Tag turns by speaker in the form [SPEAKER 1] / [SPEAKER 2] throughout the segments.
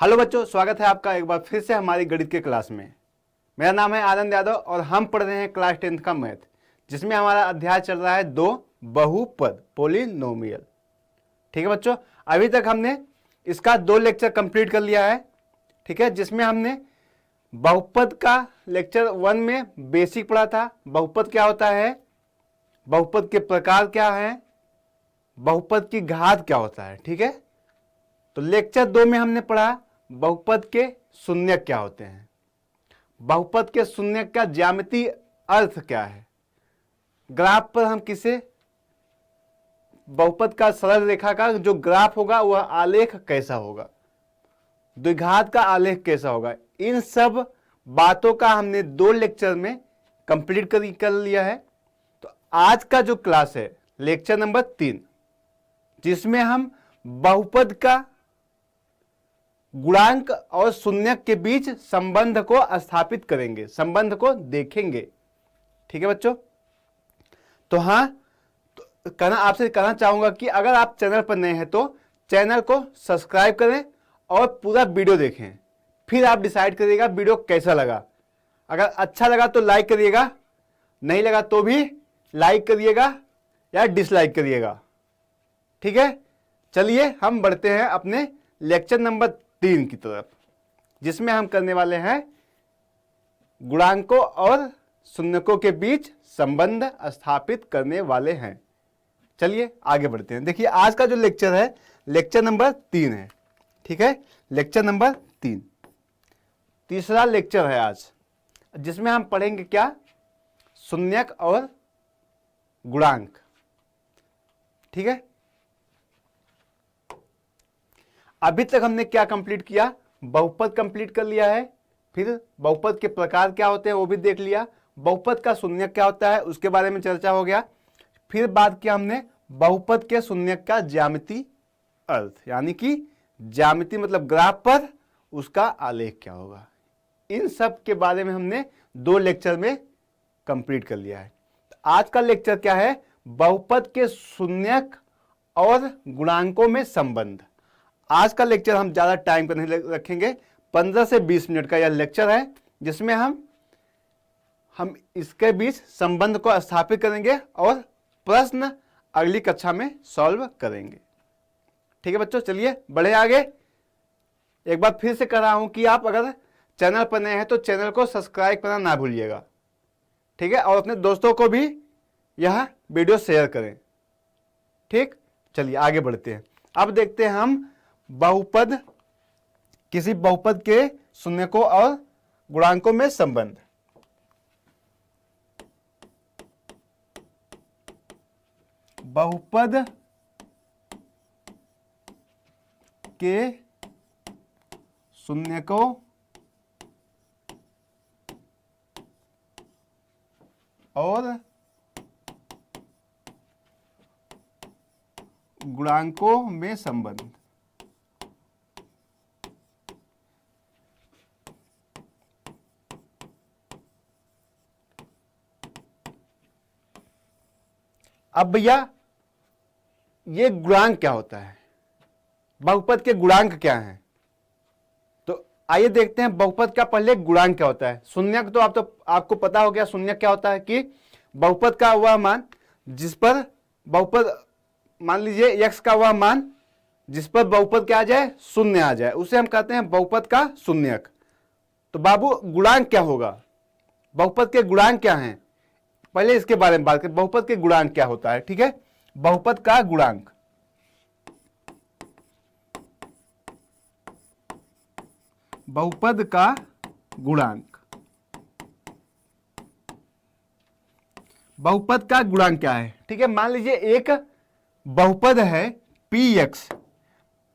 [SPEAKER 1] Hello बच्चों, स्वागत है आपका एक बार फिर से हमारी गणित के क्लास में। मेरा नाम है आनंद यादव और हम पढ़ रहे हैं क्लास 10th का मैथ, जिसमें हमारा अध्याय चल रहा है दो बहुपद पोलिनोमियल। ठीक है बच्चों, अभी तक हमने इसका 2 लेक्चर कंप्लीट कर लिया है। ठीक है, जिसमें हमने बहुपद का लेक्चर 1 में बेसिक पढ़ा था। बहुपद क्या होता है, बहुपद के प्रकार क्या है, बहुपद की घात क्या होता है। ठीक है, तो लेक्चर 2 में हमने पढ़ा बहुपद के शून्यक क्या होते हैं, बहुपद के शून्यक का ज्यामितीय अर्थ क्या है, ग्राफ पर हम किसे बहुपद का सरल रेखा का जो ग्राफ होगा वह आलेख कैसा होगा, द्विघात का आलेख कैसा होगा, इन सब बातों का हमने 2 लेक्चर में कंप्लीट कर लिया है। तो आज का जो क्लास है लेक्चर नंबर 3, जिसमें हम बहुपद का गुणांक और शून्यक के बीच संबंध को स्थापित करेंगे, संबंध को देखेंगे। ठीक है बच्चों, तो हाँ, तो आपसे कहना चाहूंगा कि अगर आप चैनल पर नए हैं तो चैनल को सब्सक्राइब करें और पूरा वीडियो देखें, फिर आप डिसाइड करिएगा वीडियो कैसा लगा। अगर अच्छा लगा तो लाइक करिएगा, नहीं लगा तो भी लाइक करिएगा या डिसलाइक करिएगा। ठीक है, चलिए हम बढ़ते हैं अपने लेक्चर नंबर 3 की तरफ, जिसमें हम करने वाले हैं गुणांकों और शून्यकों के बीच संबंध स्थापित करने वाले हैं। चलिए आगे बढ़ते हैं। देखिए आज का जो लेक्चर है लेक्चर नंबर 3 है। ठीक है, लेक्चर नंबर 3 तीसरा लेक्चर है आज, जिसमें हम पढ़ेंगे क्या, शून्यक और गुणांक। ठीक है, अभी तक हमने क्या कंप्लीट किया, बहुपद कंप्लीट कर लिया है, फिर बहुपद के प्रकार क्या होते हैं वो भी देख लिया, बहुपद का शून्यक क्या होता है उसके बारे में चर्चा हो गया, फिर बात किया हमने बहुपद के शून्यक का ज्यामितीय अर्थ, यानी कि ज्यामिति मतलब ग्राफ पर उसका आलेख क्या होगा। इन सब के बारे में हमने 2 लेक्चर में कंप्लीट कर लिया है। आज का लेक्चर क्या है, बहुपद के शून्यक और गुणांकों में संबंध। आज का लेक्चर हम ज़्यादा टाइम का नहीं रखेंगे, 15 से 20 मिनट का यह लेक्चर है, जिसमें हम इसके बीच संबंध को स्थापित करेंगे और प्रश्न अगली कक्षा में सॉल्व करेंगे। ठीक है बच्चों, चलिए बढ़े आगे। एक बार फिर से कह रहा हूं कि आप अगर चैनल पर नए हैं तो चैनल को सब्सक्राइब करना ना भूलिएगा। ठीक है, और अपने दोस्तों को भी यह वीडियो शेयर करें। ठीक, चलिए आगे बढ़ते हैं। अब देखते हैं हम बहुपद, किसी बहुपद के शून्यकों और गुणांकों में संबंध। बहुपद के शून्यकों और गुणांकों में संबंध। अब भैया ये गुणांक क्या होता है, बहुपद के गुणांक क्या हैं, तो आइए देखते हैं बहुपद का पहले गुणांक क्या होता है। शून्यक तो आपको पता हो गया, शून्यक क्या होता है कि बहुपद का वह मान जिस पर बहुपद, मान लीजिए x का वह मान जिस पर बहुपद क्या आ जाए, शून्य आ जाए, उसे हम कहते हैं बहुपद का शून्यक। तो बाबू गुणांक क्या होगा, बहुपद के गुणांक क्या हैं, पहले इसके बारे में बात करें। बहुपद के गुणांक क्या होता है। ठीक है, बहुपद का गुणांक, बहुपद का गुणांक, बहुपद का गुणांक क्या है। ठीक है, मान लीजिए एक बहुपद है px,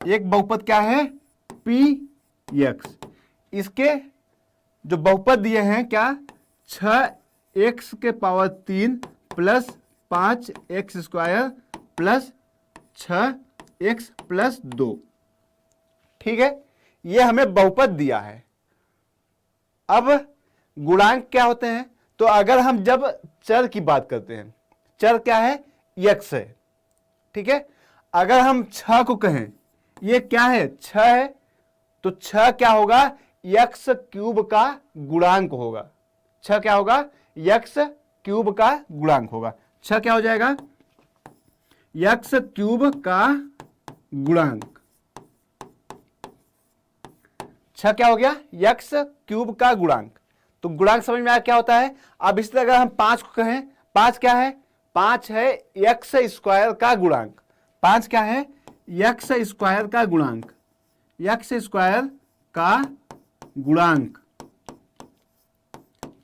[SPEAKER 1] एक बहुपद क्या है px, इसके जो बहुपद दिए हैं क्या, 6x के power 3 plus 5x square plus 6x plus 2। ठीक है, ये हमें बहुपद दिया है। अब गुणांक क्या होते हैं, तो अगर हम जब चर की बात करते हैं, चर क्या है, x है। ठीक है, अगर हम 6 को कहें, ये क्या है, 6 है, तो 6 क्या होगा, x क्यूब का गुणांक होगा। 6 क्या होगा, x क्यूब का गुणांक होगा। 6 क्या हो जाएगा, x क्यूब का गुणांक। 6 क्या हो गया, x क्यूब का गुणांक। तो गुणांक समझ में आया क्या होता है। अब इस तरह अगर हम 5 को कहें, 5 क्या है, 5 है एक्स स्क्वायर का गुणांक। 5 क्या है, एक्स स्क्वायर का गुणांक, एक्स स्क्वायर का गुणांक।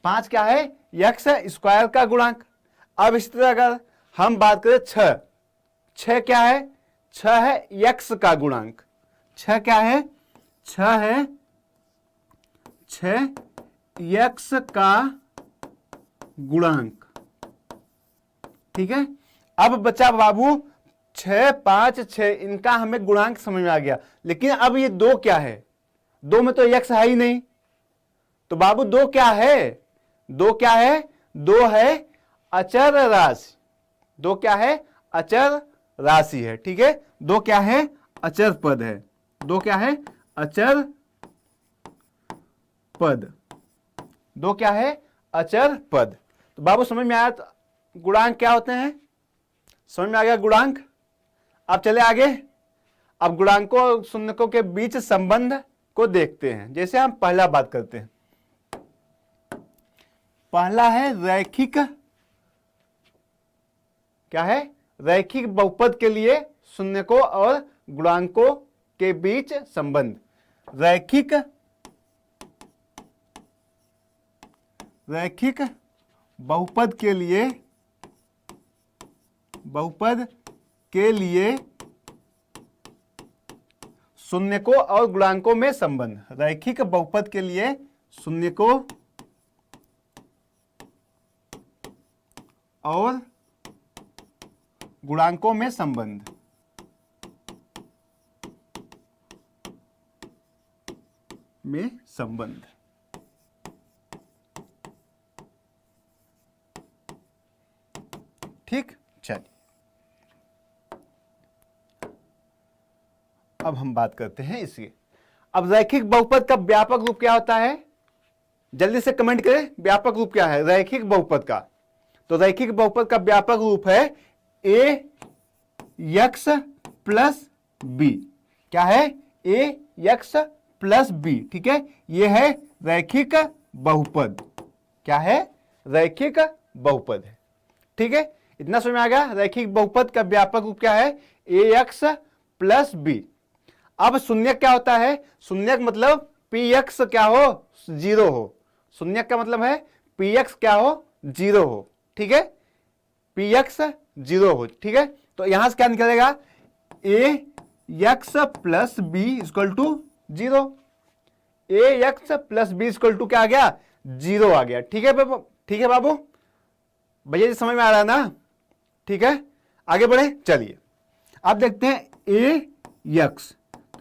[SPEAKER 1] 5 क्या है, एक्स स्क्वायर का गुणांक। अब इस तरह अगर हम बात करें 6, 6 क्या है, 6 है एक्स का गुणांक। 6 क्या है, 6 है 6 एक्स का गुणांक। ठीक है। अब बच्चा बाबू 6, 5, 6 इनका हमें गुणांक समझ में आ गया, लेकिन अब ये 2 क्या है, 2 में तो एक्स है ही नहीं। तो बाबू 2 क्या है, 2 क्या है, 2 है अचर राशि। 2 क्या है, अचर राशि है। ठीक है। 2 क्या है, अचर पद है। 2 क्या है, अचर पद। 2 क्या है, अचर पद। तो बाबू समझ में आया तो गुणांक क्या होते हैं, समझ में आ गया गुणांक। अब चले आगे। अब गुणांकों और शून्यकों के बीच संबंध को देखते हैं। जैसे हम पहला बात करते हैं, पहला है रैखिक, क्या है, रैखिक बहुपद के लिए शून्यकों और गुणांकों के बीच संबंध। रैखिक बहुपद के लिए, बहुपद के लिए शून्यकों और गुणांकों में संबंध। रैखिक बहुपद के लिए शून्यकों और गुणांकों में संबंध। ठीक। चलिए अब हम बात करते हैं इसकी। अब रैखिक बहुपद का व्यापक रूप क्या होता है, जल्दी से कमेंट करें, व्यापक रूप क्या है रैखिक बहुपद का। तो रैखिक बहुपद का व्यापक रूप है ए एक्स प्लस बी। क्या है, ए एक्स प्लस बी। ठीक है, यह है रैखिक बहुपद। क्या है, रैखिक बहुपद है। ठीक है, इतना समझ में आ गया। रैखिक बहुपद का व्यापक रूप क्या है, ए एक्स प्लस बी। अब शून्यक क्या होता है, शून्यक मतलब पी एक्स क्या हो, 0 हो। शून्यक का मतलब है पी एक्स क्या हो, 0 हो। ठीक है, पी एक्स 0 हो। ठीक है, तो यहां से क्या निकलेगा, A X plus B equal to 0। A X plus B equal to क्या आ गया, 0 आ गया। ठीक है बाबू, ठीक है बाबू, भैया जी समझ में आ रहा है ना। ठीक है, आगे बढ़े। चलिए अब देखते हैं A X.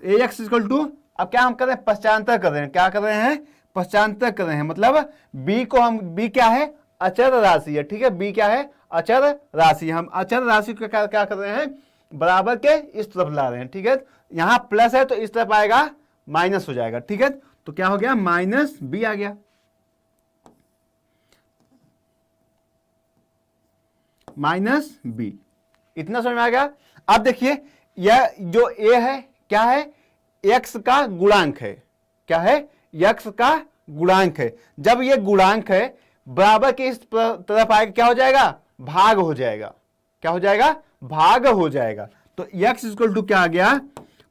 [SPEAKER 1] A X equal to, अब क्या हम कर रहे हैं, पश्चांतर कर रहे हैं। क्या कर रहे हैं, पश्चांतर कर रहे हैं। मतलब बी को हम, बी क्या है, अचर राशि है। ठीक है, बी क्या है, अचर राशि। हम अचर राशि को क्या कर रहे हैं, बराबर के इस तरफ ला रहे हैं। ठीक है, यहां प्लस है तो इस तरफ आएगा माइनस हो जाएगा। ठीक है, तो क्या हो गया, माइनस बी आ गया। माइनस बी, इतना समझ में आ गया। अब देखिए यह जो ए है क्या है, एक्स का गुणांक है। क्या है, एक्स का गुणांक है। जब यह गुणांक है बराबर के इस तरफ आएगा, क्या हो जाएगा, भाग हो जाएगा। क्या हो जाएगा, भाग हो जाएगा। तो एक्स इक्वल टू क्या आ गया,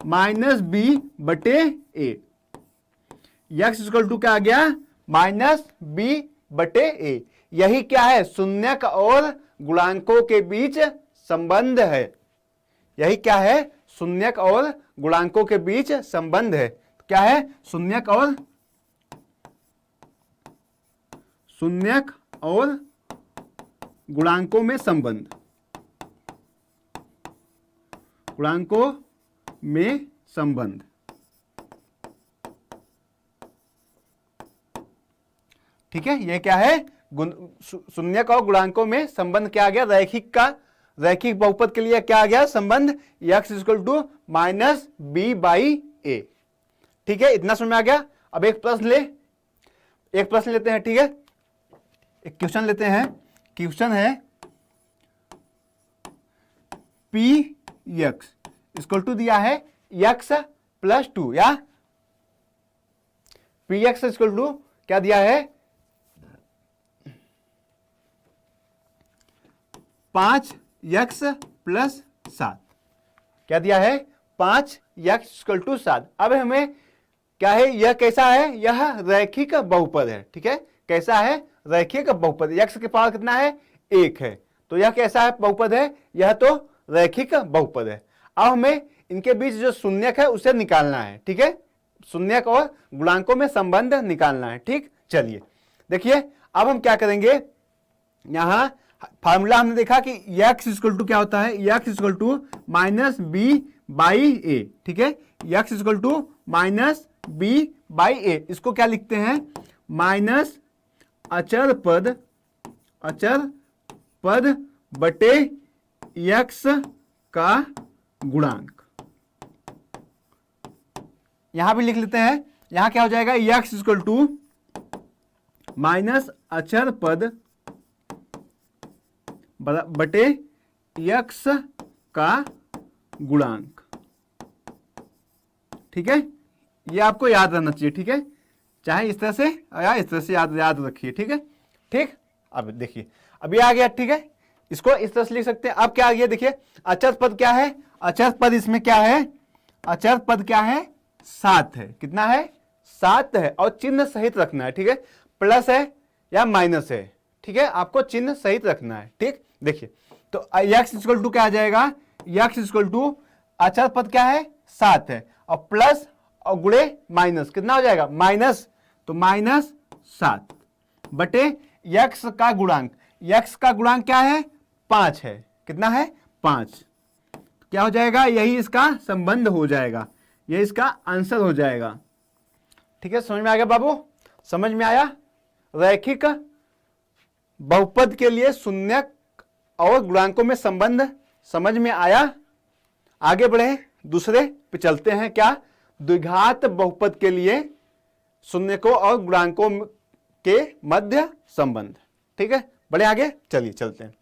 [SPEAKER 1] माइनस बी बटे ए। एक्स इक्वल टू क्या आ गया, माइनस बी बटे ए। यही क्या है, शून्यक और गुणांकों के बीच संबंध है। यही क्या है, शून्यक और गुणांकों के बीच संबंध है। क्या है, शून्यक और गुणांकों में संबंध। गुणांकों में संबंध। ठीक है, यह क्या है, शून्यक और गुणांकों में संबंध क्या आ गया, रैखिक का, रैखिक बहुपद के लिए क्या आ गया संबंध, X equal to minus B by A. ठीक है, इतना समझ में आ गया। अब एक प्रश्न लेते हैं, ठीक है, एक क्वेश्चन लेते हैं। क्वेश्चन है पी एक्स इक्वल टू दिया है एक्स प्लस 2, या पी एक्स इक्वल टू क्या दिया है 5x प्लस 7, क्या दिया है 5x इक्वल टू 7। अब हमें क्या है, यह कैसा है, यह रैखिक बहुपद है, ठीक है, कैसा है, रैखिक बहुपद। x के पावर कितना है 1 है, तो यह कैसा है बहुपद है, यह तो रैखिक बहुपद है। अब हमें इनके बीच जो शून्यक है उसे निकालना है, ठीक है, शून्यक और गुणांकों में संबंध निकालना है, ठीक। चलिए देखिए, अब हम क्या करेंगे, यहां फार्मूला हमने देखा कि x इक्वल टू क्या होता है, x equal to minus B by A, ठीक है, x equal to minus B by A. इसको क्या लिखते हैं, माइनस अचर पद बटे x का गुणांक। यहां भी लिख लेते हैं, यहां क्या हो जाएगा, x इक्वल टू माइनस अचर पद बटे x का गुणांक, ठीक है, ये आपको याद रहना चाहिए, ठीक है, चाहे इस तरह से या इस तरह से याद रखिए, ठीक है, ठीक। अब देखिए, अब ये आ गया, ठीक है, इसको इस तरह से लिख सकते हैं। अब क्या आ गया, देखिए अचर पद क्या है, अचर पद इसमें क्या है, अचर पद क्या है 7 है, कितना है 7 है, और चिन्ह सहित रखना है, ठीक है, प्लस है या माइनस है, ठीक है, आपको चिन्ह सहित रखना है, ठीक। देखिए तो x इक्वल टू क्या आ जाएगा, x इक्वल टू अचर पद क्या है 7 है, और प्लस और गुणे माइनस कितना हो जाएगा माइनस, तो माइनस 7 बटे x का गुणांक, x का गुणांक क्या है 5 है, कितना है 5, क्या हो जाएगा, यही इसका संबंध हो जाएगा, यही इसका आंसर हो जाएगा, ठीक है। समझ में आ गया बाबू, समझ में आया। रैखिक बहुपद के लिए शून्यक और गुणांकों में संबंध समझ में आया। आगे बढ़े, दूसरे पे चलते हैं, क्या, द्विघात बहुपद के लिए शून्यकों और गुणांकों के मध्य संबंध, ठीक है, बढ़े आगे, चलिए चलते हैं।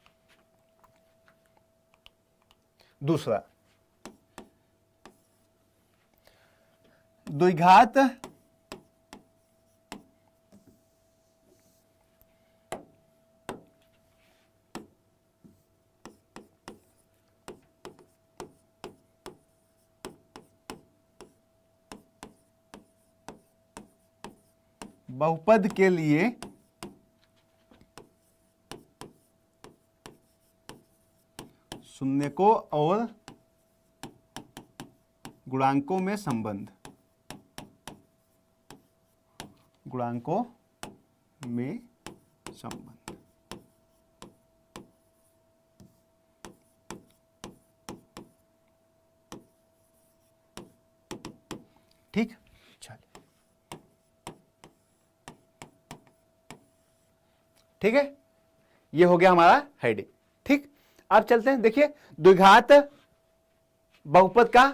[SPEAKER 1] दूसरा, द्विघात बहुपद के लिए शून्यकों और गुणांकों में संबंध, गुणांकों में संबंध, ठीक। चलिए, ठीक है, ये हो गया हमारा हेडिंग, ठीक। अब चलते हैं, देखिए द्विघात बहुपद का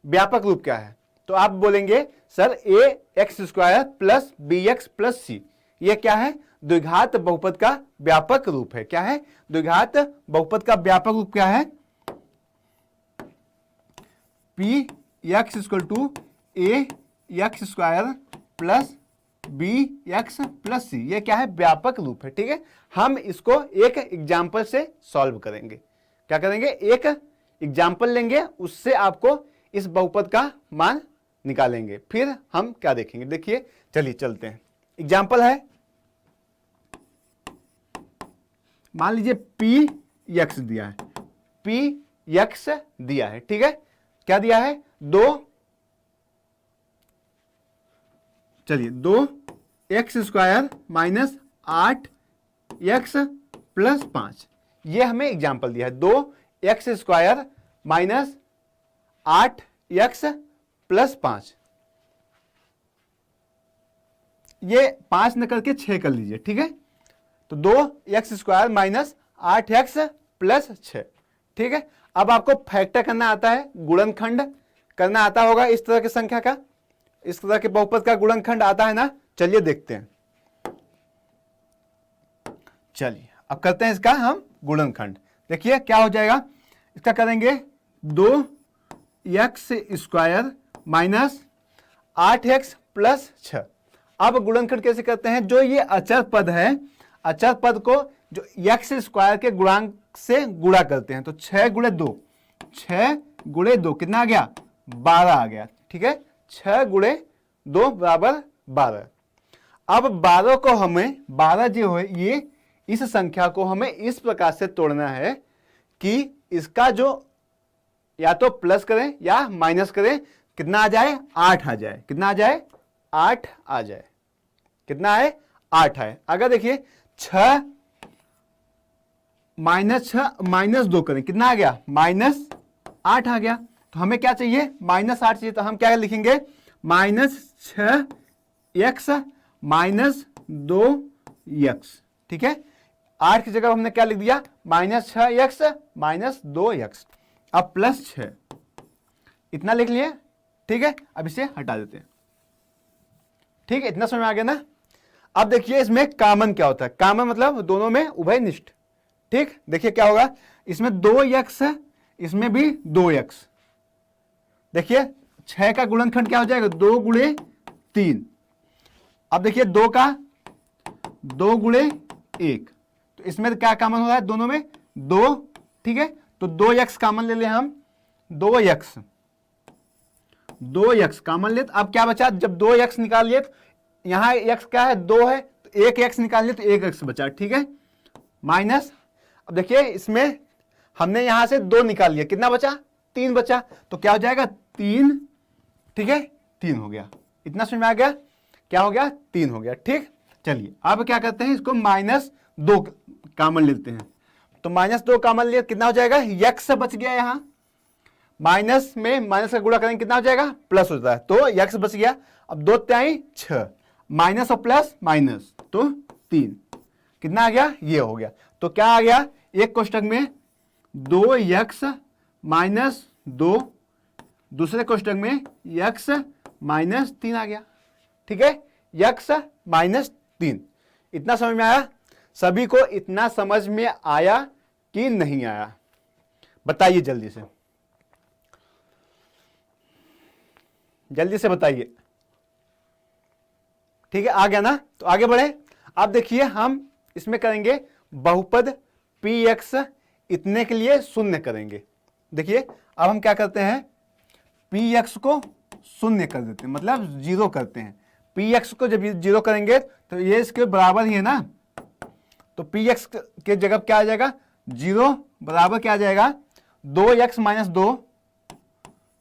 [SPEAKER 1] व्यापक रूप क्या है, तो आप बोलेंगे sir A X square plus B X plus C, ये क्या है, द्विघात बहुपद का व्यापक रूप है। क्या है, द्विघात बहुपद का व्यापक रूप क्या है, P X equal to A X square plus B X plus C, ये क्या है, व्यापक रूप है, ठीक है। हम इसको एक एग्जाम्पल से सॉल्व करेंगे, क्या करेंगे, एक एग्जाम्पल लेंगे, उससे आपको इस बहुपद का मान निकालेंगे, फिर हम क्या देखेंगे। देखिए चलिए चलते हैं, एग्जाम्पल है, मान लीजिए पी एक्स दिया है, पी एक्स दिया है, ठीक है, क्या दिया है, चलिए 2x square minus 8x plus 5, ये हमें एग्जाम्पल दिया है, 2x square minus 8x plus 5, ये 5 न करके 6 कर लीजिए, ठीक है, तो 2x square minus 8x plus 6, ठीक है। अब आपको फैक्टर करना आता है, गुणनखंड करना आता होगा इस तरह की संख्या का, इस तरह के बहुपद का गुणनखंड आता है ना, चलिए देखते हैं। चलिए अब करते हैं इसका हम गुणनखंड। देखिए क्या हो जाएगा, इसका करेंगे 2x² माइनस 8x प्लस 6। अब गुणनखंड कैसे करते हैं, जो ये अचर पद है, अचर पद को जो x² के गुणांक से गुणा करते हैं। तो 6 गुणे 2, 6 गुणे 2 कितना आ गया, 12 आ गया। ठीक है, 6 गुणे 2 बराबर 12। अब 12 को हमें, 12 जो है ये, इस संख्या को हमें इस प्रकार से तोड़ना है कि इसका जो या तो प्लस करें या माइनस करें, कितना आ जाए, 8 आ जाए। कितना आ जाए, 8 आ जाए। कितना है, 8 है। अगर देखिए 6 माइनस 6 माइनस 2 करें, कितना आ गया, -8 आ गया। तो हमें क्या चाहिए, -8 चाहिए। तो हम क्या लिखेंगे, -6x माइनस 2x। ठीक है, 8 की जगह हमने क्या लिख दिया, -6x माइनस 2x। अब प्लस 6, इतना लिख लिए। ठीक है, अब इसे हटा देते हैं। ठीक है, इतना समझ में आ गया ना। अब देखिए इसमें कॉमन क्या होता है, कॉमन मतलब दोनों में उभयनिष्ठ। ठीक, देखिए क्या होगा, इसमें 2x है, इसमें भी 2x। देखिए 6 का गुणनखंड क्या हो जाएगा, 2 गुणे 3। अब देखिए 2 का 2 गुणे 1, तो इसमें क्या कॉमन हो रहा है, दोनों में 2। ठीक है, तो 2x कॉमन ले ले हम, 2x कॉमन ले। अब क्या बचा, जब 2x निकाल लिए, यहां x क्या है, 2 है, तो 1x निकाल लिए तो 1x बचा। ठीक है, माइनस, अब देखिए इसमें हमने यहां से 2 निकाल लिया, कितना बचा, 3 बचा। तो क्या हो जाएगा, 3। ठीक है, 3 हो गया। इतना समझ में आ गया, क्या हो गया, 3 हो गया। ठीक, चलिए अब क्या करते हैं, इसको -2 कॉमन लेते हैं। तो -2 कॉमन लिए, कितना हो जाएगा, x बच गया। यहां माइनस में माइनस का गुणा करेंगे, कितना हो जाएगा, प्लस हो जाता है, तो x बच गया। अब 2 × 6, माइनस और प्लस माइनस, तो 3। कितना आ गया, ये हो गया। तो क्या आ गया, एक कोष्टक में 2x माइनस 2, दूसरे कोष्टक में x माइनस 3 आ गया। ठीक है, x माइनस 3। इतना समझ में आया, सभी को इतना समझ में आया कि नहीं आया, बताइए जल्दी से, जल्दी से बताइए। ठीक है, आ गया ना, तो आगे बढ़े। अब देखिए हम इसमें करेंगे बहुपद px, इतने के लिए शून्य करेंगे। देखिए अब हम क्या करते हैं, px को शून्य कर देते हैं, मतलब 0 करते हैं। px को जब 0 करेंगे तो ये इसके बराबर ही है ना, तो px के जगह क्या आ जाएगा, 0 बराबर क्या आ जाएगा, 2x माइनस 2,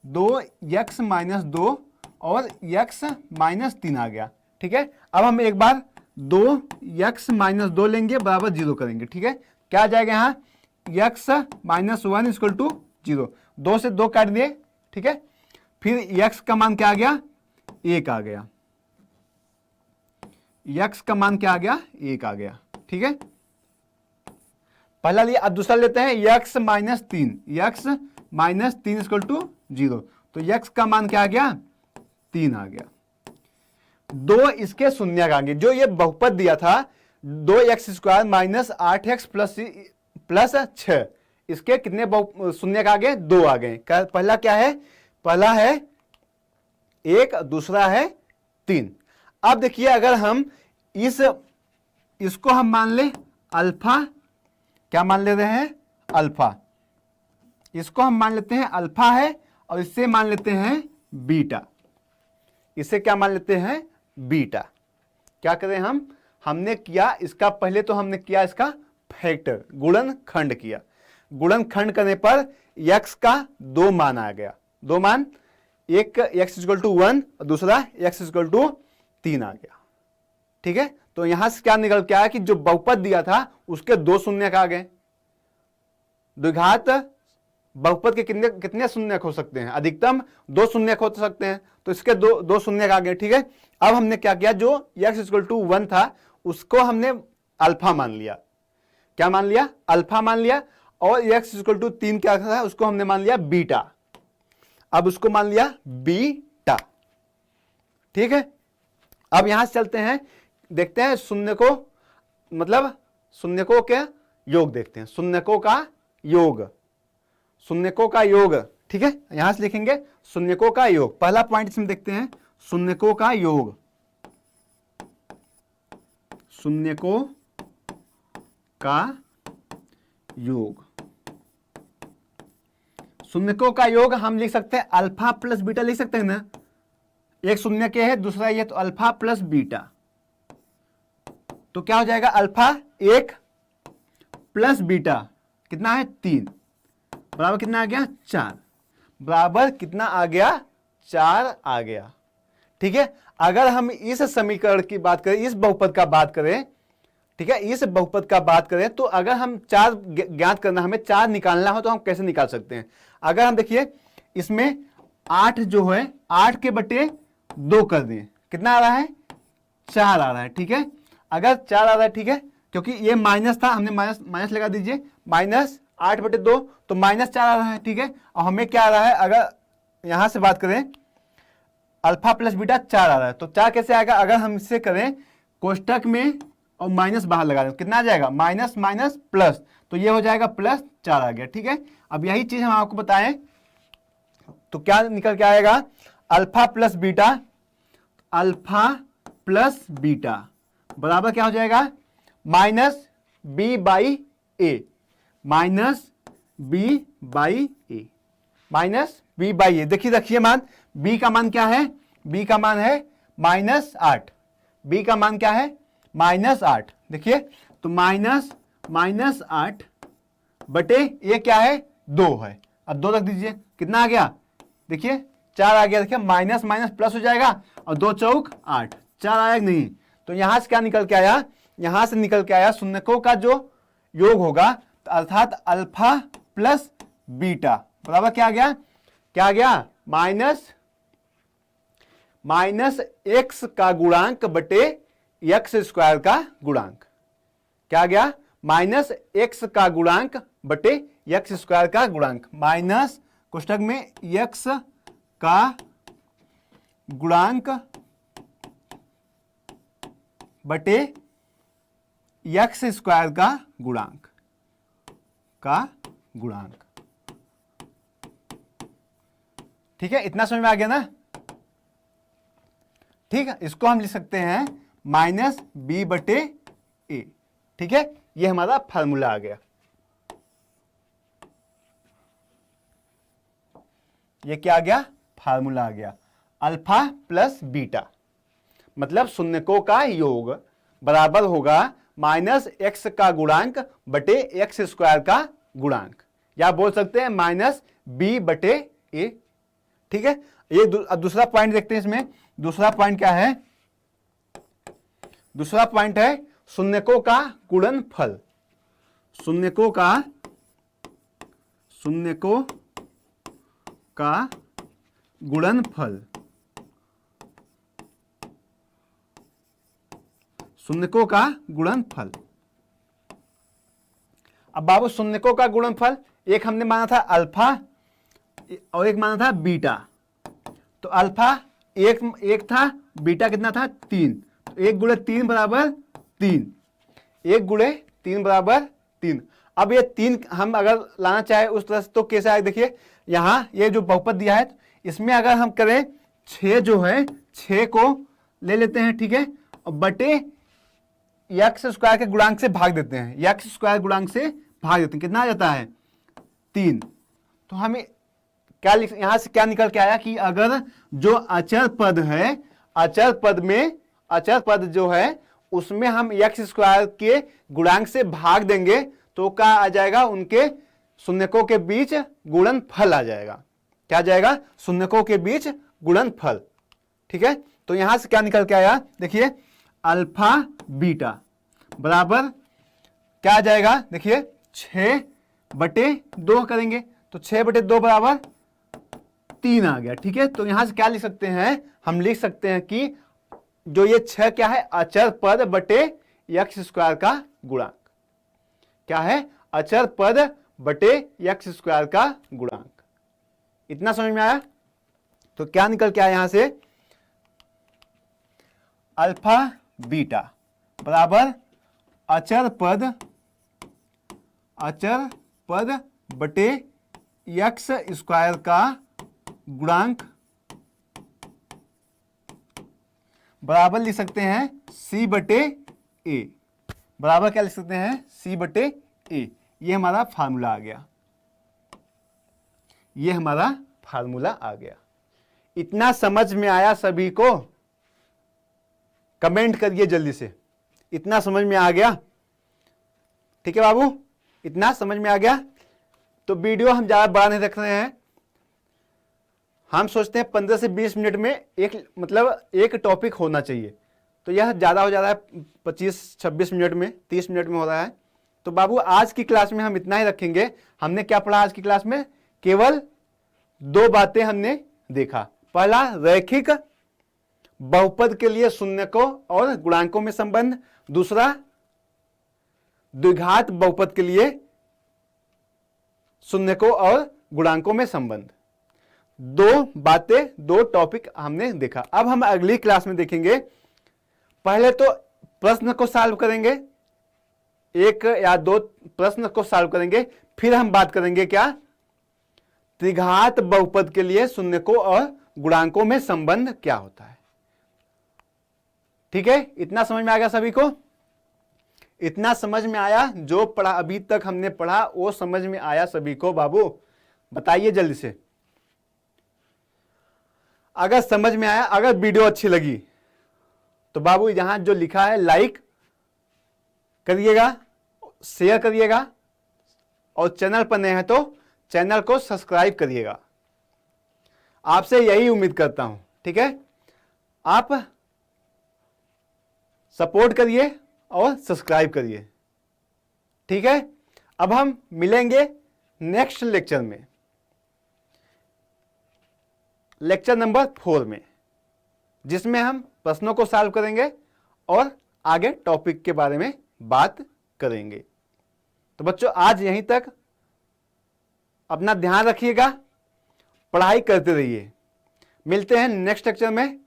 [SPEAKER 1] 2x माइनस 2 और x माइनस 3 आ गया। ठीक है, अब हम एक बार 2x माइनस 2 लेंगे, बराबर 0 करेंगे। ठीक है, क्या आ जाएगा यहाँ, x माइनस 1 इक्वल टू 0, 2 से 2 काट दिए। ठीक है, फिर x का मान क्या आ गया, 1 आ गया। x का मान क्या आ गया, 1 आ गया। ठीक है, पहला लिया, अब दूसरा लेते हैं, x minus 3, x minus 3 equal to 0, तो x का मान क्या आ गया, 3 आ गया। 2 इसके शून्य का आगे, जो ये बहुपद दिया था 2x² माइनस 8x प्लस 6, इसके कितने शून्य का आगे, 2 आ गए। पहला क्या है, पहला है 1, दूसरा है 3। अब देखिए अगर हम इसको हम मान ले अल्फा, क्या मान ले रहे हैं, अल्फा, इसको हम मान लेते हैं अल्फा है, और इससे मान लेते हैं बीटा, इसे क्या मान लेते हैं, बीटा। क्या करें हम, हमने किया इसका, पहले तो हमने किया इसका फैक्टर, गुणनखंड किया। गुणनखंड करने पर x का 2 मान आ गया, 2 मान, एक x इक्वल टू 1 और दूसरा x इक्वल टू 3 आ गया। ठीक है, तो यहां से क्या निकल के आया कि जो बहुपद दिया था उसके 2 शून्य आ गए। द्विघात बहुपद के कितने शून्य हो सकते हैं, अधिकतम 2 शून्य हो सकते हैं, तो इसके 2 शून्य आ गए। ठीक है, अब हमने क्या किया, जो x इक्वल टू 1 था उसको हमने अल्फा मान लिया, क्या मान लिया, अल्फा मान लिया, और x इक्वल टू 3 क्या था, उसको हमने मान लिया बीटा। अब उसको मान लिया बीटा। ठीक है, अब यहां से चलते हैं, देखते हैं शून्य को, मतलब शून्यकों के योग देखते हैं, शून्यकों का योग, शून्यकों का योग। ठीक है, यहां से लिखेंगे शून्यकों का योग। पहला पॉइंट इसमें देखते हैं, शून्यकों का योग, शून्यकों का योग। शून्यकों का योग हम लिख सकते हैं अल्फा प्लस बीटा लिख सकते हैं ना, एक शून्य के है दूसरा ये, तो अल्फा प्लस बीटा, तो क्या हो जाएगा अल्फा 1 प्लस बीटा कितना है 3, बराबर कितना आ गया 4, बराबर कितना आ गया 4 आ गया। ठीक है, अगर हम इस समीकरण की बात करें, इस बहुपद का बात करें, ठीक है, इस बहुपद का बात करें, तो अगर हम 4 ज्ञात करना, हमें 4 निकालना हो तो हम कैसे निकाल सकते हैं। अगर हम देखिए इसमें 8 जो है 8 के बटे 2 कर दें, कितना आ रहा है 4 आ रहा है। ठीक है, अगर 4 आ रहा है, ठीक है, क्योंकि ये माइनस था, हमने माइनस लगा दीजिए, माइनस 8/2 तो -4 आ रहा है। ठीक है, और हमें क्या आ रहा है, अगर यहां से बात करें अल्फा प्लस बीटा 4 आ रहा है, तो 4 कैसे आएगा, अगर हम इससे करें कोष्टक में और माइनस बाहर लगा दें, कितना आ जाएगा माइनस माइनस प्लस, तो ये हो जाएगा +4 आ गया। ठीक है, अब यही चीज हम आपको बताएं तो क्या निकल के आएगा, alpha plus beta, alpha plus beta बराबर क्या हो जाएगा -b/a, -b/a, -b/a। देखिए रखिए मान, b का मान क्या है, b का मान है -8, b का मान क्या है -8। देखिए तो -8 बटे ये क्या है 2 है, अब 2 रख दीजिए, कितना आ गया, देखिए 4 आ गया। देखिए माइनस माइनस प्लस हो जाएगा, और 2 चौक 8, 4 आया कि नहीं, तो यहां से क्या निकल के आया, यहां से निकल के आया शून्यकों का जो योग होगा, तो अर्थात अल्फा प्लस बीटा बराबर क्या आ गया, क्या आ गया माइनस एक्स का गुणांक बटे एक्स स्क्वायर का गुणांक, क्या आ गया -x का गुणांक बटे एक्स स्क्वायर का गुणांक, माइनस कोष्टक में x का गुणांक बटे एक्स स्क्वायर का गुणांक, ठीक है, इतना समझ में आ गया ना। ठीक है, इसको हम लिख सकते हैं -b/a। ठीक है, ये हमारा फार्मूला आ गया, ये क्या आ गया, फार्मूला आ गया, अल्फा प्लस बीटा मतलब शून्यकों का योग बराबर होगा -x का गुणांक बटे एक्स स्क्वायर का गुणांक, या बोल सकते हैं -b/a। ठीक है, ये अब दूसरा पॉइंट देखते हैं, इसमें दूसरा पॉइंट क्या है, दूसरा पॉइंट है शून्यकों का गुणनफल, शून्यकों का गुणनफल, शून्यकों का गुणनफल। अब बाबू शून्यकों का गुणनफल, एक हमने माना था अल्फा और एक माना था बीटा, तो अल्फा एक था, बीटा कितना था 3, तो 1 × 3 बराबर 3, 1 × 3 बराबर 3। अब ये 3 हम अगर लाना चाहे उस तरह से तो कैसे आए, देखिए यहाँ ये जो बहुपद दिया है, इसमें अगर हम करें 6 जो है 6 को ले लेते हैं, ठीक है, और बटे एक्स स्क्वायर के गुणांक से भाग देते हैं, एक्स स्क्वायर गुणांक से भाग देते हैं, कितना आ जाता है 3। तो हमें क्या यहां से क्या निकल के आया कि अगर जो अचर पद है, अचर पद जो है उसमें हम एक्स स्क्वायर के गुणांक से भाग देंगे तो क्या आ जाएगा, उनके शून्यकों के बीच गुणनफल आ जाएगा, क्या आ जाएगा, शून्यकों के बीच गुणनफल। ठीक है, तो यहां से क्या निकल के आया, देखिए अल्फा बीटा बराबर क्या आ जाएगा, देखिए 6/2 करेंगे तो 6/2 बराबर 3 आ गया। ठीक है, तो यहां से क्या लिख सकते हैं, हम लिख सकते हैं कि जो ये 6 क्या है, अचर पद बटे एक्स स्क्वायर का गुणांक, क्या है, अचर पद बटे एक्स स्क्वायर का गुणांक। इतना समझ में आया, तो क्या निकल के आया यहां से, अल्फा बीटा बराबर अचर पद बटे एक्स स्क्वायर का गुणांक बराबर लिख सकते हैं सी बटे ए। बराबर क्या लिख सकते हैं? सी बटे ए। ये हमारा फार्मूला आ गया, ये हमारा फार्मूला आ गया। इतना समझ में आया सभी को? कमेंट करिए जल्दी से, इतना समझ में आ गया? ठीक है बाबू, इतना समझ में आ गया? तो वीडियो हम ज्यादा बड़ा नहीं रख रहे हैं, हम सोचते हैं 15 से 20 मिनट में एक टॉपिक होना चाहिए। तो यह ज़्यादा हो जा रहा है 25-26 मिनट में, 30 मिनट में हो रहा है। तो बाबू आज की क्लास में हम इतना ही रखेंगे। हमने क्या पढ़ा आज की क्लास में? केवल 2 बातें हमने देखा। पहला, रैखिक बहुपद के लिए शून्यकों और गुणांकों में संबंध। दूसरा, द्विघात बहुपद के लिए शून्यकों और गुणांकों में संबंध। 2 बातें, 2 टॉपिक हमने देखा। अब हम अगली क्लास में देखेंगे, पहले तो प्रश्न को सॉल्व करेंगे, 1 या 2 प्रश्न को सॉल्व करेंगे, फिर हम बात करेंगे क्या? त्रिघात बहुपद के लिए शून्यकों और गुणांकों में संबंध क्या होता है। ठीक है, इतना समझ में आ गया सभी को? इतना समझ में आया? जो पढ़ा अभी तक हमने पढ़ा वो समझ में आया सभी को? बाबू बताइए जल्दी से। अगर समझ में आया, अगर वीडियो अच्छी लगी तो बाबू यहां जो लिखा है लाइक करिएगा, शेयर करिएगा, और चैनल पर नए हैं तो चैनल को सब्सक्राइब करिएगा। आपसे यही उम्मीद करता हूं। ठीक है, आप सपोर्ट करिए और सब्सक्राइब करिए। ठीक है, अब हम मिलेंगे नेक्स्ट लेक्चर में, लेक्चर नंबर 4 में, जिसमें हम प्रश्नों को सॉल्व करेंगे और आगे टॉपिक के बारे में बात करेंगे। तो बच्चों आज यहीं तक, अपना ध्यान रखिएगा, पढ़ाई करते रहिए। मिलते हैं नेक्स्ट लेक्चर में।